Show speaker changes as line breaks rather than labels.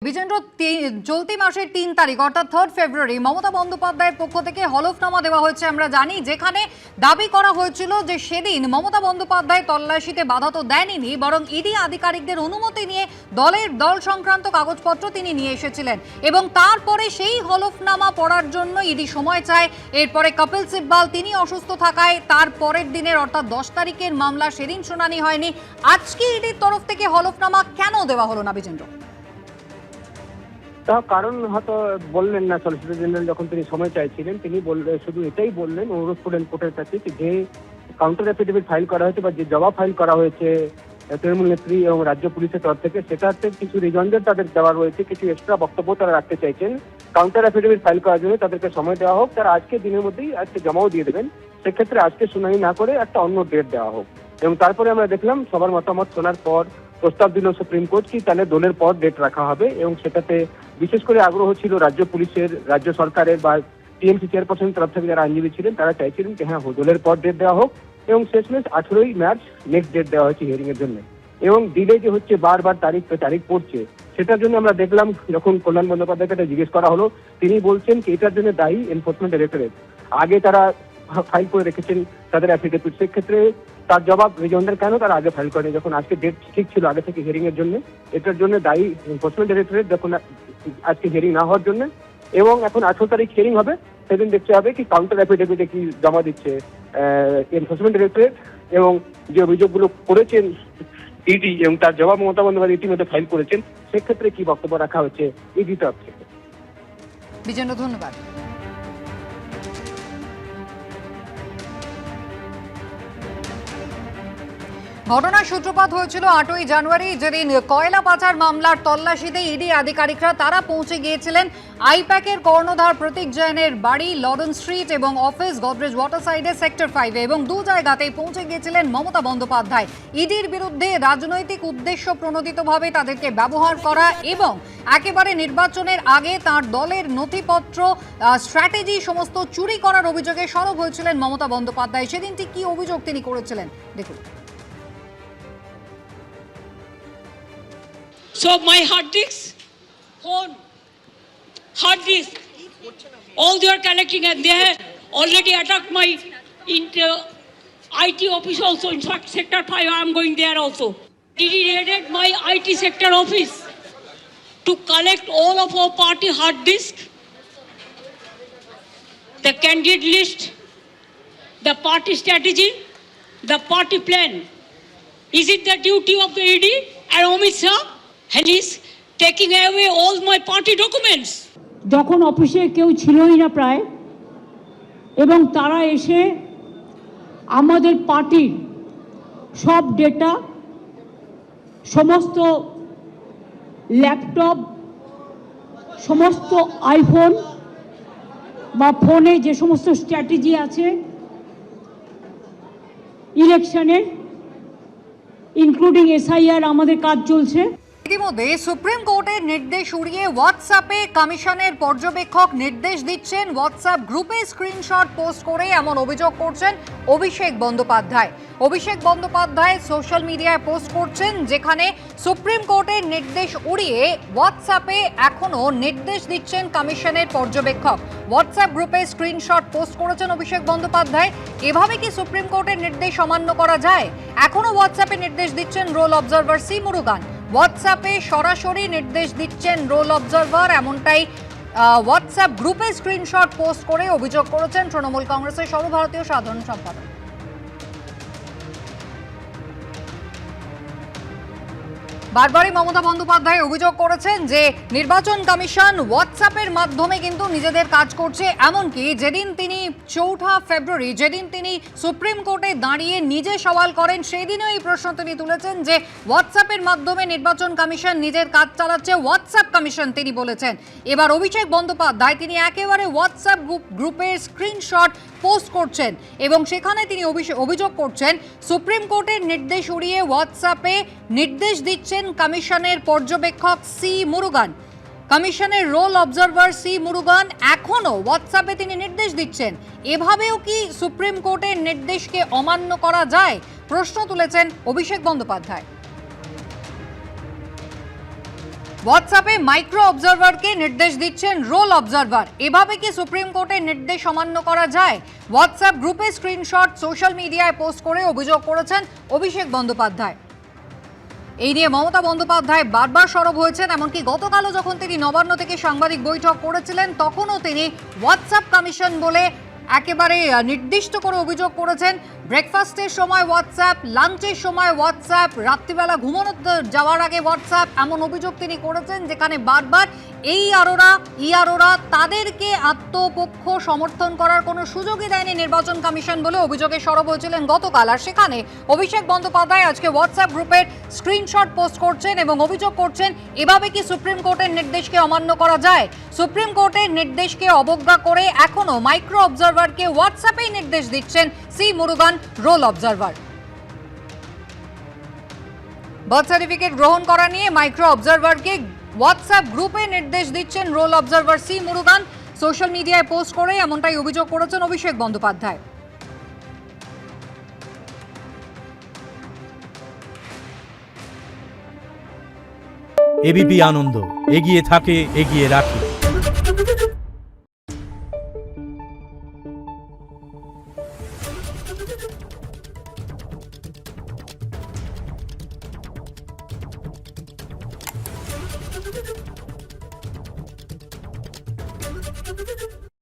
বিজেন্দ্র চলতি মাসের ৩ তারিখ অর্থাৎ 3 ফেব্রুয়ারি মমতা বন্দ্যোপাধ্যায়ের পক্ষ থেকে হলফনামা দেওয়া হয়েছে। আমরা জানি যেখানে দাবি করা হয়েছিল যে সেদিন মমতা বন্দ্যোপাধ্যায় তল্লাশিতে বাধা তো দেননি, বরং ইডি আধিকারিকদের অনুমতি নিয়ে দল সংক্রান্ত কাগজপত্র তিনি নিয়ে এসেছিলেন এবং তারপরে সেই হলফনামা পড়ার জন্য ইডি সময় চায়। এরপরে কপিল সিব্বাল তিনি অসুস্থ থাকায় তার পরের দিনের অর্থাৎ 10 তারিখের মামলা সেদিন শুনানি হয়নি। আজকে ইডির তরফ থেকে হলফনামা কেন দেওয়া হলো না বিজেন্দ্র?
তার কারণ হয়তো বললেন না। সলিসিটর জেনারেল যখন তিনি সময় চাইছিলেন তিনি শুধু এটাই বললেন, অনুরোধ করলেন কোর্টের কাছে যে কাউন্টার অ্যাফিডেভিট ফাইল করা হয়েছে বা যে জবাব ফাইল করা হয়েছে তৃণমূল নেত্রী এবং রাজ্য পুলিশের তরফ থেকে, সেটাতে কিছু রিজনদের তাদের দেওয়া রয়েছে, কিছু এক্সট্রা বক্তব্য তারা রাখতে চাইছেন। কাউন্টার অ্যাফিডেভিট ফাইল করার জন্য তাদেরকে সময় দেওয়া হোক, তারা আজকে দিনের মধ্যেই আজকে জমাও দিয়ে দেবেন। সেক্ষেত্রে আজকে শুনানি না করে একটা অন্য ডেট দেওয়া হোক। এবং তারপরে আমরা দেখলাম সবার মতামত শোনার পর প্রস্তাব দিল সুপ্রিম কোর্ট কি তাহলে দলের পর ডেট রাখা হবে, এবং সেটাতে বিশেষ করে আগ্রহ ছিল রাজ্য পুলিশের, রাজ্য সরকারের বা টিএমসি চেয়ারপারসন তরফ থেকে যারা আইনজীবী ছিলেন তারা চাইছিলেন যে হ্যাঁ দলের পর ডেট দেওয়া হোক, এবং শেষমেশ 18ই মার্চ নেক্সট ডেট দেওয়া হয়েছে হিয়ারিং এর জন্য। এবং ডিলে যে হচ্ছে বারবার তারিখ পড়ছে, সেটার জন্য আমরা দেখলাম যখন কল্যাণ বন্দ্যোপাধ্যায়কে জিজ্ঞেস করা হলো তিনি বলছেন কি এটার জন্য দায়ী এনফোর্সমেন্ট ডাইরেক্টরেট। আগে তারা ফাইল করে রেখেছেন তাদের অ্যাফিডেভিট, সেক্ষেত্রে তার জবাব রিজনদের কেন তারা আগে ফাইল করেনি যখন আজকে ডেট ঠিক ছিল আগে থেকে হিয়ারিং এর জন্য। এটার জন্য দায়ী এনফোর্সমেন্ট ডাইরেক্টরেট যখন আজকে হিয়ারিং না হওয়ার জন্য। এবং এখন 18 তারিখ হিয়ারিং হবে, সেদিন দেখতে হবে কি কাউন্টার অ্যাফিডেভিটে কি জমা দিচ্ছে এনফোর্সমেন্ট ডাইরেক্টরেট, এবং যে অভিযোগগুলো করেছেন ইডি এবং তার জবাব মমতা বন্দ্যোপাধ্যায় ইতিমধ্যে ফাইল করেছেন, সেক্ষেত্রে কি বক্তব্য রাখা হচ্ছে ইডি তরফ থেকে।
বিজেন্দ্র ধন্যবাদ। ঘটনার সূত্রপাত হয়েছিল 8ই জানুয়ারি, যেদিন কয়লা পাচার মামলার তল্লাশিতে ইডি আধিকারিকরা তারা পৌঁছে গিয়েছিলেন আইপ্যাকের কর্ণধার প্রতীক জৈনের বাড়ি লরেন্স স্ট্রিট এবং অফিস গোদরেজ ওয়াটারসাইডে সেক্টর 5-এ, এবং দু জায়গাতেই পৌঁছে গিয়েছিলেন মমতা বন্দ্যোপাধ্যায়। ইডির বিরুদ্ধে রাজনৈতিক উদ্দেশ্য প্রণোদিতভাবে তাদেরকে ব্যবহার করা এবং একেবারে নির্বাচনের আগে তার দলের নথিপত্র স্ট্র্যাটেজি সমস্ত চুরি করার অভিযোগে সরব হয়েছিলেন মমতা বন্দ্যোপাধ্যায়। সেদিনটি কি অভিযোগ তিনি করেছিলেন দেখুন।
So my hard disk, phone, hard disk, all they are collecting, and they have already attacked my IT office also. In fact, sector 5, I am going there also. They raided my IT sector office to collect all of our party hard disk, the candidate list, the party strategy, the party plan. Is it the duty of the ED and Amit Shah? And he's taking away all my party documents.
যখন অফিসে কেউ ছিলই না প্রায়, এবং তারা এসে আমাদের পার্টির সব ডেটা, সমস্ত ল্যাপটপ, সমস্ত আইফোন বা ফোনে যে সমস্ত স্ট্র্যাটেজি আছে ইলেকশনের, ইনক্লুডিং SIR আমাদের কাজ চলছে।
ইতিমধ্যে সুপ্রিম কোর্টের নির্দেশ উড়িয়ে হোয়াটসঅ্যাপে কমিশনের পর্যবেক্ষক নির্দেশ দিচ্ছেন, হোয়াটসঅ্যাপ গ্রুপে স্ক্রিনশট পোস্ট করে এমন অভিযোগ করছেন অভিষেক বন্দ্যোপাধ্যায়। অভিষেক বন্দ্যোপাধ্যায় সোশ্যাল মিডিয়ায় পোস্ট করছেন যেখানে সুপ্রিম কোর্টের নির্দেশ উড়িয়ে হোয়াটসঅ্যাপে এখনও নির্দেশ দিচ্ছেন কমিশনের পর্যবেক্ষক। হোয়াটসঅ্যাপ গ্রুপে স্ক্রিনশট পোস্ট করেছেন অভিষেক বন্দ্যোপাধ্যায়। এভাবে কি সুপ্রিম কোর্টের নির্দেশ অমান্য করা যায়? এখনও হোয়াটসঅ্যাপে নির্দেশ দিচ্ছেন রোল অবজারভার সি মুরুগান। হোয়াটসঅ্যাপে সরাসরি নির্দেশ দিচ্ছেন রোল অবজারভার, এমনটাই হোয়াটসঅ্যাপ গ্রুপে স্ক্রিনশট পোস্ট করে অভিযোগ করেছেন তৃণমূল কংগ্রেসের সর্বভারতীয় সাধারণ সম্পাদক। বারবারই মমতা বন্দ্যোপাধ্যায় অভিযোগ করেছেন যে নির্বাচন কমিশন হোয়াটসঅ্যাপের মাধ্যমে কিন্তু নিজেদের কাজ করছে। এমনকি যেদিন তিনি 4 ফেব্রুয়ারি যেদিন তিনি সুপ্রিম কোর্টে দাঁড়িয়ে নিজে সওয়াল করেন, সেই দিনও এই প্রশ্ন তিনি তুলেছেন যে হোয়াটসঅ্যাপের মাধ্যমে নির্বাচন কমিশন নিজের কাজ চালাচ্ছে, হোয়াটসঅ্যাপ কমিশন তিনি বলেছেন। এবার অভিষেক বন্দ্যোপাধ্যায় তিনি একেবারে হোয়াটসঅ্যাপ গ্রুপের স্ক্রিনশট পোস্ট করছেন এবং সেখানে তিনি অভিযোগ করছেন সুপ্রিম কোর্টের নির্দেশ উড়িয়ে হোয়াটসঅ্যাপে নির্দেশ দিচ্ছেন কমিশনের পর্যবেক্ষক সি মুরুগান। কমিশনের রোল অবজারভার সি মুরুগান এখনও হোয়াটসঅ্যাপে তিনি নির্দেশ দিচ্ছেন। এভাবেও কি সুপ্রিম কোর্টের নির্দেশকে অমান্য করা যায়? প্রশ্ন তুলেছেন অভিষেক বন্দ্যোপাধ্যায়। হোয়াটসঅ্যাপে মাইক্রো অবজারভারকে নির্দেশ দিচ্ছেন রোল অবজারভার। এভাবে কি সুপ্রিম কোর্টের নির্দেশ অমান্য করা যায়? হোয়াটসঅ্যাপ গ্রুপে স্ক্রিনশট সোশ্যাল মিডিয়ায় পোস্ট করে অভিযোগ করেছেন অভিষেক বন্দ্যোপাধ্যায়। এই নিয়ে মমতা বন্দ্যোপাধ্যায় বারবার সরব হয়েছেন। এমনকি গতকালও যখন তিনি নবান্ন থেকে সাংবাদিক বৈঠক করেছিলেন তখনও তিনি হোয়াটসঅ্যাপ কমিশন বলে একেবারে নির্দিষ্ট করে অভিযোগ করেছেন। ব্রেকফাস্টের সময় হোয়াটসঅ্যাপ, লাঞ্চের সময় হোয়াটসঅ্যাপ, রাত্রিবেলা ঘুমানো যাওয়ার আগে হোয়াটসঅ্যাপ, এমন অভিযোগ তিনি করেছেন যেখানে বারবার এই আরোরা তাদেরকে আত্মপক্ষ সমর্থন করার কোনো সুযোগই দেয়নি নির্বাচন কমিশন বলে অভিযোগে সরব হয়েছিলেন গতকাল। আর সেখানে অভিষেক বন্দ্যোপাধ্যায় আজকে হোয়াটসঅ্যাপ গ্রুপের স্ক্রিনশট পোস্ট করছেন এবং অভিযোগ করছেন এভাবে কি সুপ্রিম কোর্টের নির্দেশকে অমান্য করা যায়? সুপ্রিম কোর্টের নির্দেশকে অবজ্ঞা করে এখনো মাইক্রো অবজারভারকে হোয়াটসঅ্যাপেই নির্দেশ দিচ্ছেন C Murugan, roll observer. Birth certificate গ্রহণ করা নিয়ে মাইক্রো অবজারভারকে হোয়াটসঅ্যাপ গ্রুপে নির্দেশ দিচ্ছেন roll observer C Murugan. Social মিডিয়ায় পোস্ট করে এমনটাই অভিযোগ করেছেন অভিষেক বন্দ্যোপাধ্যায়।
এবিপি আনন্দ, এগিয়ে থাকে, এগিয়ে রাখে।